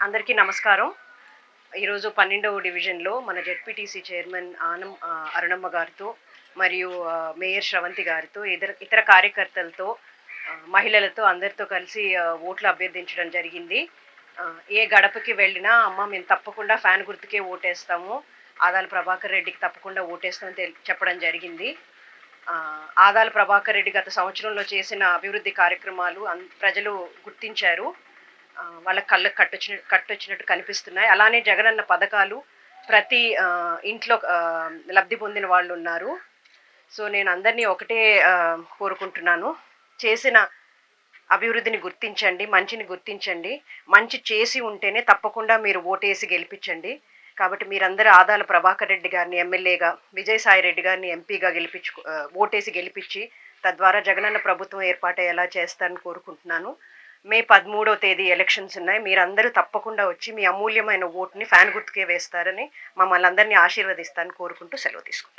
అందరికీ నమస్కారం. ఈరోజు 12వ డివిజన్‌లో మన జెడ్పీటీసీ చైర్మన్ అరుణమ్మ గారితో మరియు మేయర్ శ్రవంతి గారితో ఇతర కార్యకర్తలతో మహిళలతో అందరితో కలిసి ఓట్లు అభ్యర్థించడం జరిగింది. ఏ గడపకి వెళ్ళినా అమ్మ మేము తప్పకుండా ఫ్యాన్ గుర్తుకే ఓటేస్తాము. ఆదాల ప్రభాకర్ రెడ్డికి తప్పకుండా ఓటేస్తామని చెప్పడం జరిగింది. ఆదాల ప్రభాకర్ రెడ్డి గత సంవత్సరంలో చేసిన అభివృద్ధి కార్యక్రమాలు ప్రజలు గుర్తించారు. వాళ్ళ కళ్ళకు కట్టొచ్చినట్టు కనిపిస్తున్నాయి. అలానే జగనన్న పథకాలు ప్రతి ఇంట్లో లబ్ధి పొందిన వాళ్ళు ఉన్నారు. సో నేను అందరినీ ఒకటే కోరుకుంటున్నాను, చేసిన అభివృద్ధిని గుర్తించండి, మంచిని గుర్తించండి. మంచి చేసి ఉంటేనే తప్పకుండా మీరు ఓటేసి గెలిపించండి. కాబట్టి మీరందరూ ఆదాల ప్రభాకర్ రెడ్డి గారిని ఎమ్మెల్యేగా, విజయసాయి రెడ్డి గారిని ఎంపీగా ఓటేసి గెలిపించి తద్వారా జగనన్న ప్రభుత్వం ఏర్పాటయ్యేలా చేస్తారని కోరుకుంటున్నాను. మే 13వ తేదీ ఎలక్షన్స్ ఉన్నాయి. మీరందరూ తప్పకుండా వచ్చి మీ అమూల్యమైన ఓటుని ఫ్యాన్ గుర్తుకే వేస్తారని మమ్మల్ని అందరినీ ఆశీర్వదిస్తారని కోరుకుంటూ సెలవు తీసుకుంటాను.